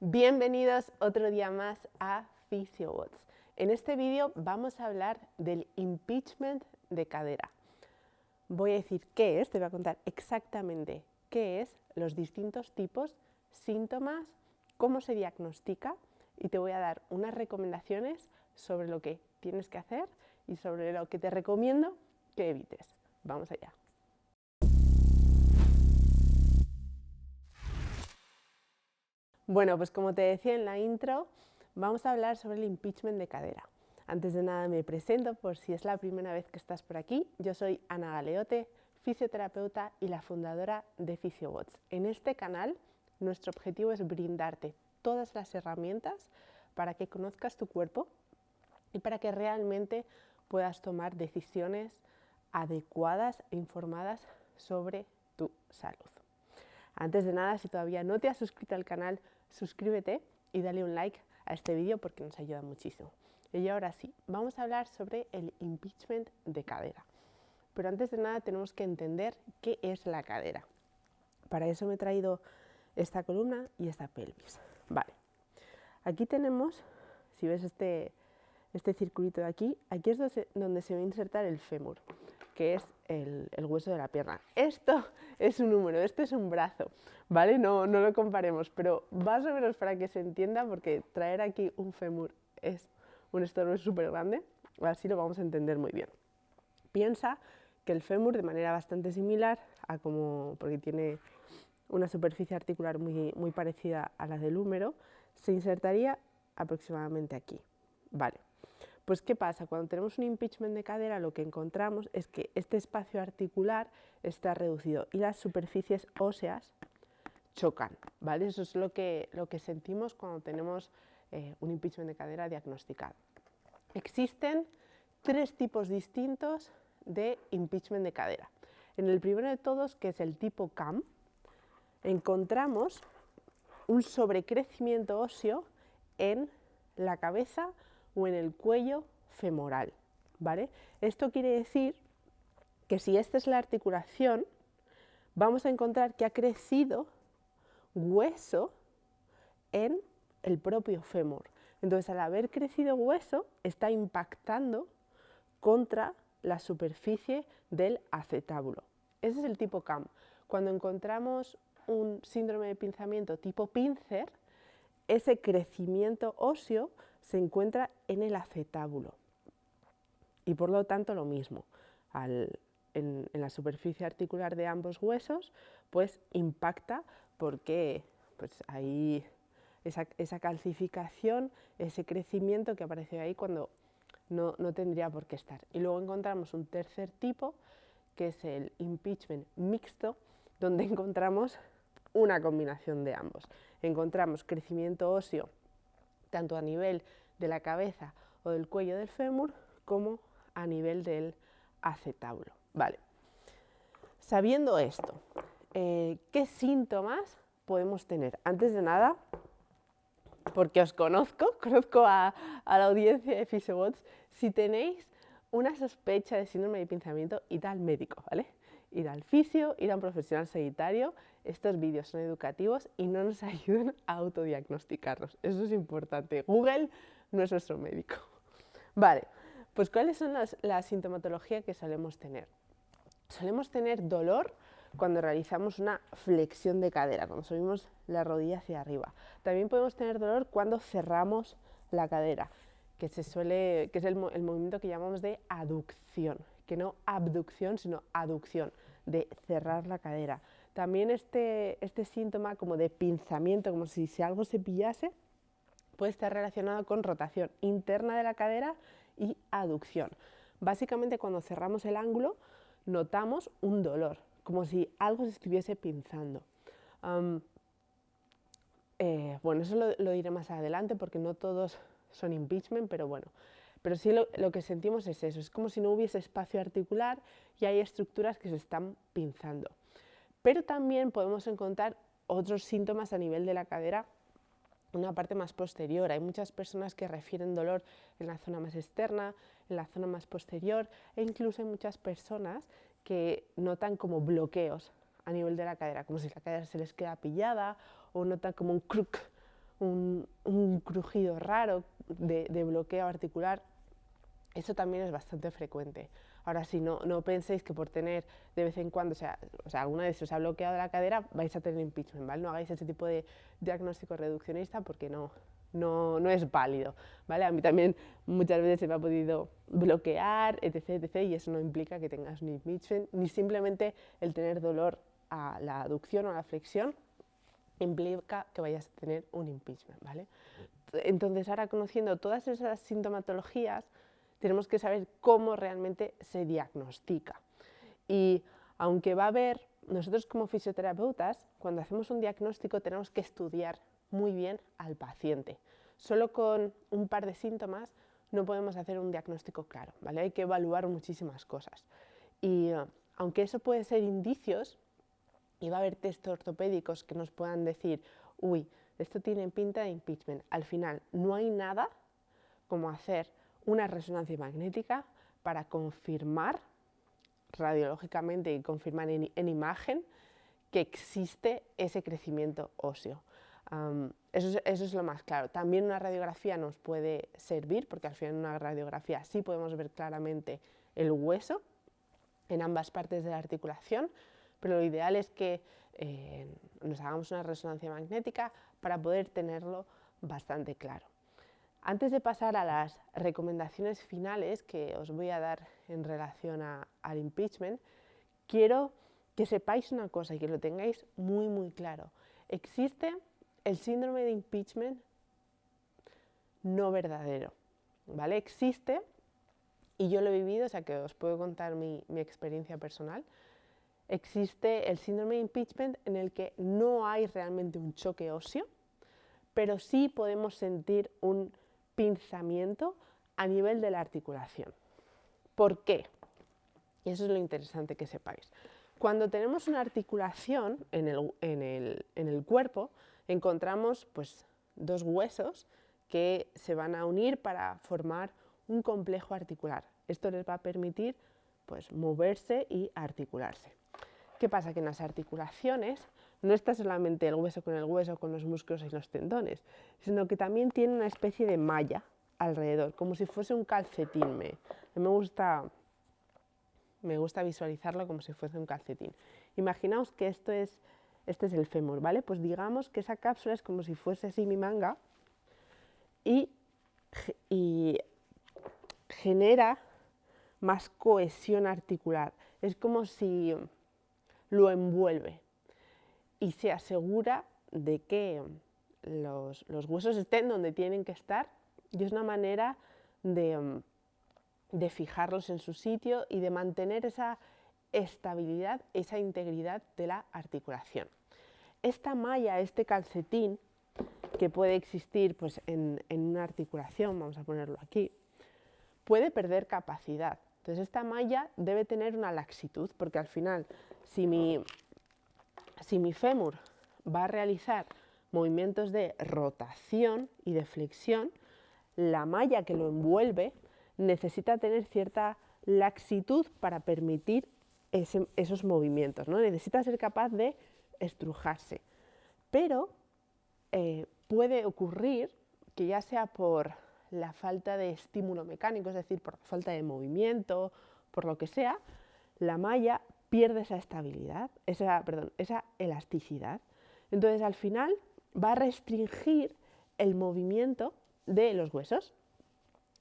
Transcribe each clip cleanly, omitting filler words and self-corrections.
Bienvenidos otro día más a PhysioWords. En este vídeo vamos a hablar del impeachment de cadera. Voy a decir qué es, te voy a contar exactamente qué es, los distintos tipos, síntomas, cómo se diagnostica y te voy a dar unas recomendaciones sobre lo que tienes que hacer y sobre lo que te recomiendo que evites. Vamos allá. Bueno, pues como te decía en la intro, vamos a hablar sobre el impeachment de cadera. Antes de nada me presento por si es la primera vez que estás por aquí. Yo soy Ana Galeote, fisioterapeuta y la fundadora de PhysioWords. En este canal nuestro objetivo es brindarte todas las herramientas para que conozcas tu cuerpo y para que realmente puedas tomar decisiones adecuadas e informadas sobre tu salud. Antes de nada, si todavía no te has suscrito al canal, suscríbete y dale un like a este vídeo porque nos ayuda muchísimo. Y ahora sí, vamos a hablar sobre el impeachment de cadera. Pero antes de nada tenemos que entender qué es la cadera. Para eso me he traído esta columna y esta pelvis. Vale, aquí tenemos, si ves este circulito de aquí es donde se va a insertar el fémur, que es el hueso de la pierna. Esto es un húmero, esto es un brazo, ¿vale? No lo comparemos, pero más o menos para que se entienda, porque traer aquí un fémur es un estorbo súper grande, así lo vamos a entender muy bien. Piensa que el fémur, de manera bastante similar, porque tiene una superficie articular muy parecida a la del húmero, se insertaría aproximadamente aquí, ¿vale? Pues ¿qué pasa? Cuando tenemos un impeachment de cadera lo que encontramos es que este espacio articular está reducido y las superficies óseas chocan, ¿vale? Eso es lo que sentimos cuando tenemos un impeachment de cadera diagnosticado. Existen tres tipos distintos de impeachment de cadera. En el primero de todos, que es el tipo CAM, encontramos un sobrecrecimiento óseo en la cabeza o en el cuello femoral, ¿vale? Esto quiere decir que si esta es la articulación, vamos a encontrar que ha crecido hueso en el propio fémur. Entonces, al haber crecido hueso, está impactando contra la superficie del acetábulo. Ese es el tipo CAM. Cuando encontramos un síndrome de pinzamiento tipo pincer, ese crecimiento óseo se encuentra en el acetábulo y por lo tanto lo mismo, en la superficie articular de ambos huesos, pues impacta porque pues, hay esa calcificación, ese crecimiento que aparece ahí cuando no tendría por qué estar. Y luego encontramos un tercer tipo, que es el impeachment mixto, donde encontramos una combinación de ambos. Encontramos crecimiento óseo tanto a nivel de la cabeza o del cuello del fémur como a nivel del acetábulo. Vale. Sabiendo esto, ¿qué síntomas podemos tener? Antes de nada, porque os conozco a la audiencia de PhysioWords, si tenéis una sospecha de síndrome de pinzamiento, id al médico, ¿vale? Ir al fisio, ir a un profesional sanitario. Estos vídeos son educativos y no nos ayudan a autodiagnosticarnos. Eso es importante. Google no es nuestro médico. Vale, pues ¿cuáles son la sintomatología que solemos tener? Solemos tener dolor cuando realizamos una flexión de cadera, cuando subimos la rodilla hacia arriba. También podemos tener dolor cuando cerramos la cadera, que es el movimiento que llamamos de aducción, que no abducción, sino aducción, de cerrar la cadera. También este síntoma como de pinzamiento, como si algo se pillase, puede estar relacionado con rotación interna de la cadera y aducción. Básicamente, cuando cerramos el ángulo, notamos un dolor, como si algo se estuviese pinzando. Bueno, eso lo diré más adelante porque no todos son impeachment, pero bueno. Pero sí lo que sentimos es eso, es como si no hubiese espacio articular y hay estructuras que se están pinzando. Pero también podemos encontrar otros síntomas a nivel de la cadera, una parte más posterior. Hay muchas personas que refieren dolor en la zona más externa, en la zona más posterior, e incluso hay muchas personas que notan como bloqueos a nivel de la cadera, como si la cadera se les queda pillada, o notan como un crook, un crujido raro de bloqueo articular. Eso también es bastante frecuente. Ahora, si no penséis que por tener de vez en cuando, o sea, alguna vez os ha bloqueado la cadera, vais a tener impeachment, ¿vale? No hagáis ese tipo de diagnóstico reduccionista porque no es válido, ¿vale? A mí también muchas veces se me ha podido bloquear, etc., y eso no implica que tengas un impeachment, ni simplemente el tener dolor a la aducción o a la flexión implica que vayas a tener un impeachment, ¿vale? Entonces, ahora conociendo todas esas sintomatologías, tenemos que saber cómo realmente se diagnostica. Y aunque va a haber, nosotros como fisioterapeutas, cuando hacemos un diagnóstico tenemos que estudiar muy bien al paciente. Solo con un par de síntomas no podemos hacer un diagnóstico claro, ¿vale? Hay que evaluar muchísimas cosas. Y aunque eso puede ser indicios, y va a haber test ortopédicos que nos puedan decir, uy, esto tiene pinta de impeachment. Al final, no hay nada como hacer una resonancia magnética para confirmar radiológicamente y confirmar en imagen que existe ese crecimiento óseo. Eso es lo más claro. También una radiografía nos puede servir, porque al final en una radiografía sí podemos ver claramente el hueso en ambas partes de la articulación, pero lo ideal es que nos hagamos una resonancia magnética para poder tenerlo bastante claro. Antes de pasar a las recomendaciones finales que os voy a dar en relación al impeachment, quiero que sepáis una cosa y que lo tengáis muy, muy claro. Existe el síndrome de impeachment no verdadero, ¿vale? Existe, y yo lo he vivido, o sea que os puedo contar mi experiencia personal. Existe el síndrome de impeachment en el que no hay realmente un choque óseo, pero sí podemos sentir un pinzamiento a nivel de la articulación. ¿Por qué? Y eso es lo interesante que sepáis. Cuando tenemos una articulación en el cuerpo, encontramos pues, dos huesos que se van a unir para formar un complejo articular. Esto les va a permitir pues, moverse y articularse. ¿Qué pasa? Que en las articulaciones no está solamente el hueso, con los músculos y los tendones, sino que también tiene una especie de malla alrededor, como si fuese un calcetín. Me gusta visualizarlo como si fuese un calcetín. Imaginaos que este es el fémur, ¿vale? Pues digamos que esa cápsula es como si fuese así mi manga y genera más cohesión articular. Es como si lo envuelve y se asegura de que los huesos estén donde tienen que estar, y es una manera de fijarlos en su sitio y de mantener esa estabilidad, esa integridad de la articulación. Esta malla, este calcetín, que puede existir pues, en una articulación, vamos a ponerlo aquí, puede perder capacidad. Entonces esta malla debe tener una laxitud, porque al final, si mi fémur va a realizar movimientos de rotación y de flexión, la malla que lo envuelve necesita tener cierta laxitud para permitir esos movimientos, ¿no? Necesita ser capaz de estrujarse. Pero puede ocurrir que ya sea por la falta de estímulo mecánico, es decir, por la falta de movimiento, por lo que sea, la malla pierde esa estabilidad, esa elasticidad. Entonces, al final, va a restringir el movimiento de los huesos.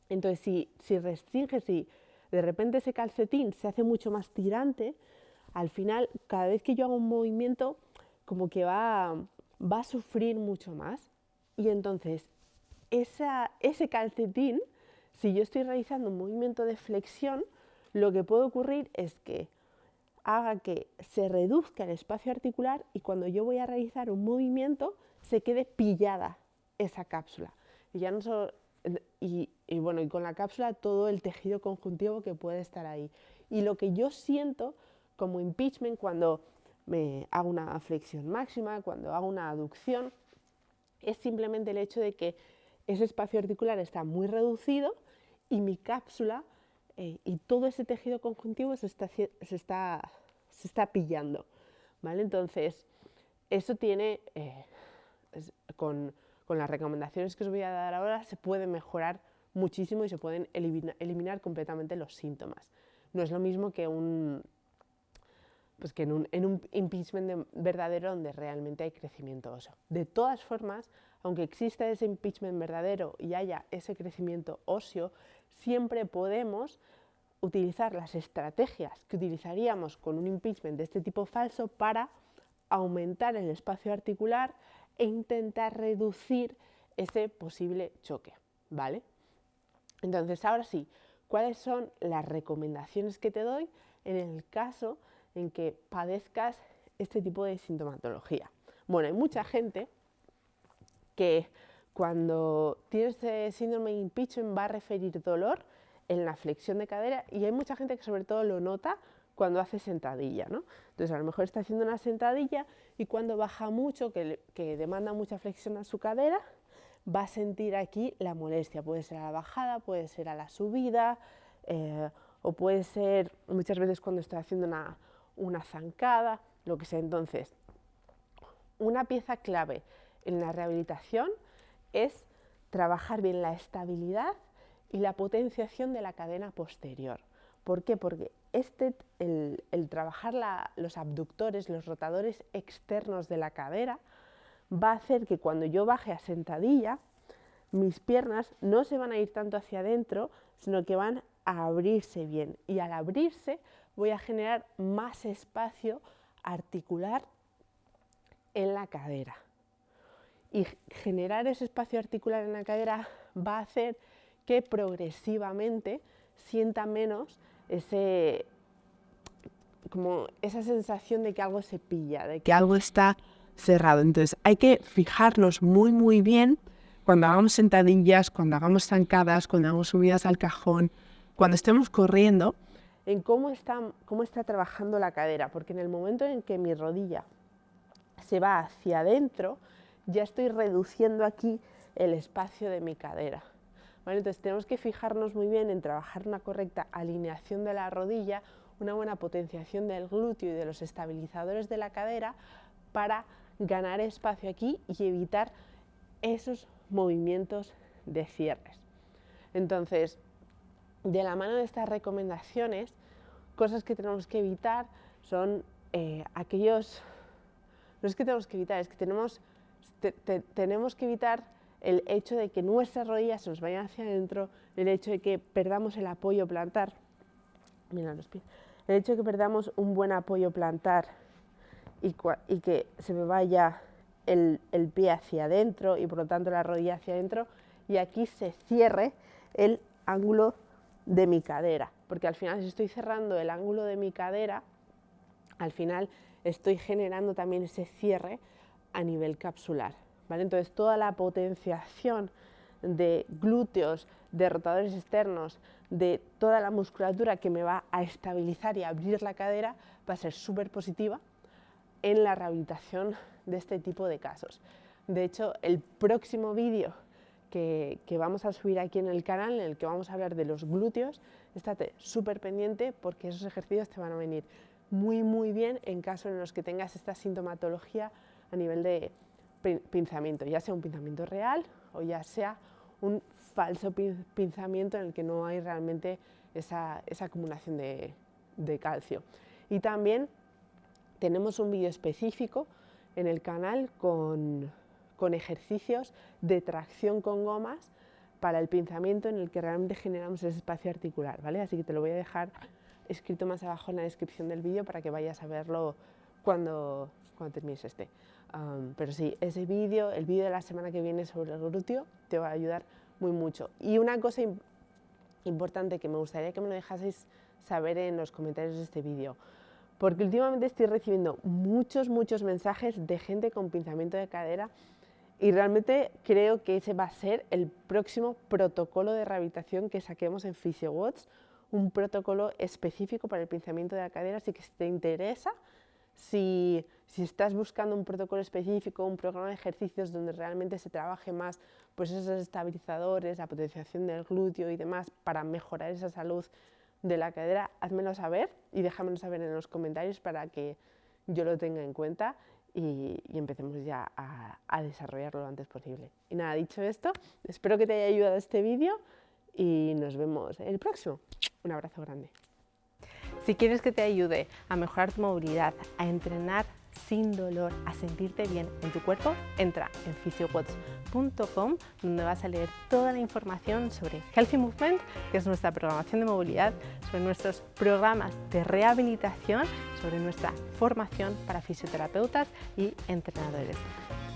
Entonces, si restringe, si de repente ese calcetín se hace mucho más tirante, al final, cada vez que yo hago un movimiento, como que va a sufrir mucho más. Y entonces, ese calcetín, si yo estoy realizando un movimiento de flexión, lo que puede ocurrir es que haga que se reduzca el espacio articular y cuando yo voy a realizar un movimiento se quede pillada esa cápsula. Y ya no solo, y con la cápsula todo el tejido conjuntivo que puede estar ahí. Y lo que yo siento como impeachment cuando me hago una flexión máxima, cuando hago una aducción, es simplemente el hecho de que ese espacio articular está muy reducido y mi cápsula y todo ese tejido conjuntivo se está pillando, ¿vale? Entonces, eso tiene, con con las recomendaciones que os voy a dar ahora se puede mejorar muchísimo y se pueden eliminar completamente los síntomas. No es lo mismo que en un impeachment verdadero donde realmente hay crecimiento óseo. De todas formas, aunque exista ese impeachment verdadero y haya ese crecimiento óseo, siempre podemos utilizar las estrategias que utilizaríamos con un impeachment de este tipo falso para aumentar el espacio articular e intentar reducir ese posible choque, ¿vale? Entonces, ahora sí, ¿cuáles son las recomendaciones que te doy en el caso en que padezcas este tipo de sintomatología? Bueno, hay mucha gente que cuando tiene este síndrome de impeachment va a referir dolor en la flexión de cadera y hay mucha gente que sobre todo lo nota cuando hace sentadilla, ¿no? Entonces a lo mejor está haciendo una sentadilla y cuando baja mucho, que demanda mucha flexión a su cadera, va a sentir aquí la molestia. Puede ser a la bajada, puede ser a la subida, o puede ser muchas veces cuando estoy haciendo una zancada, lo que sea. Entonces, una pieza clave en la rehabilitación es trabajar bien la estabilidad y la potenciación de la cadena posterior. ¿Por qué? Porque el trabajar los abductores, los rotadores externos de la cadera, va a hacer que cuando yo baje a sentadilla, mis piernas no se van a ir tanto hacia adentro, sino que van a abrirse bien. Y al abrirse voy a generar más espacio articular en la cadera. Y generar ese espacio articular en la cadera va a hacer que progresivamente sienta menos como esa sensación de que algo se pilla, de que algo está cerrado. Entonces hay que fijarnos muy bien cuando hagamos sentadillas, cuando hagamos zancadas, cuando hagamos subidas al cajón, cuando estemos corriendo, en cómo está trabajando la cadera, porque en el momento en que mi rodilla se va hacia adentro, ya estoy reduciendo aquí el espacio de mi cadera. ¿Vale? Entonces tenemos que fijarnos muy bien en trabajar una correcta alineación de la rodilla, una buena potenciación del glúteo y de los estabilizadores de la cadera para ganar espacio aquí y evitar esos movimientos de cierres. Entonces, de la mano de estas recomendaciones, cosas que tenemos que evitar son aquellos... No es que tenemos que evitar, es que tenemos que evitar el hecho de que nuestras rodillas se nos vayan hacia adentro, el hecho de que perdamos el apoyo plantar, mira los pies, el hecho de que perdamos un buen apoyo plantar y que se me vaya el pie hacia adentro y por lo tanto la rodilla hacia adentro y aquí se cierre el ángulo de mi cadera, porque al final si estoy cerrando el ángulo de mi cadera, al final estoy generando también ese cierre a nivel capsular, ¿vale? Entonces toda la potenciación de glúteos, de rotadores externos, de toda la musculatura que me va a estabilizar y abrir la cadera va a ser súper positiva en la rehabilitación de este tipo de casos. De hecho, el próximo vídeo que vamos a subir aquí en el canal, en el que vamos a hablar de los glúteos, estate súper pendiente porque esos ejercicios te van a venir muy bien en caso en los que tengas esta sintomatología a nivel de pinzamiento, ya sea un pinzamiento real o ya sea un falso pinzamiento en el que no hay realmente esa acumulación de calcio. Y también tenemos un vídeo específico en el canal con ejercicios de tracción con gomas para el pinzamiento en el que realmente generamos ese espacio articular, ¿vale? Así que te lo voy a dejar escrito más abajo en la descripción del vídeo para que vayas a verlo cuando termines este. Pero sí, ese vídeo, el vídeo de la semana que viene sobre el glúteo, te va a ayudar mucho. Y una cosa importante que me gustaría que me lo dejaseis saber en los comentarios de este vídeo, porque últimamente estoy recibiendo muchos mensajes de gente con pinzamiento de cadera y realmente creo que ese va a ser el próximo protocolo de rehabilitación que saquemos en PhysioWatch, un protocolo específico para el pinzamiento de la cadera, así que si te interesa, si estás buscando un protocolo específico, un programa de ejercicios donde realmente se trabaje más pues esos estabilizadores, la potenciación del glúteo y demás para mejorar esa salud de la cadera, házmelo saber y déjamelo saber en los comentarios para que yo lo tenga en cuenta y empecemos ya a desarrollarlo lo antes posible. Y nada, dicho esto, espero que te haya ayudado este vídeo y nos vemos en el próximo. Un abrazo grande. Si quieres que te ayude a mejorar tu movilidad, a entrenar sin dolor, a sentirte bien en tu cuerpo, entra en physioquotes.com, donde vas a leer toda la información sobre Healthy Movement, que es nuestra programación de movilidad, sobre nuestros programas de rehabilitación, sobre nuestra formación para fisioterapeutas y entrenadores.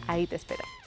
Ahí te espero.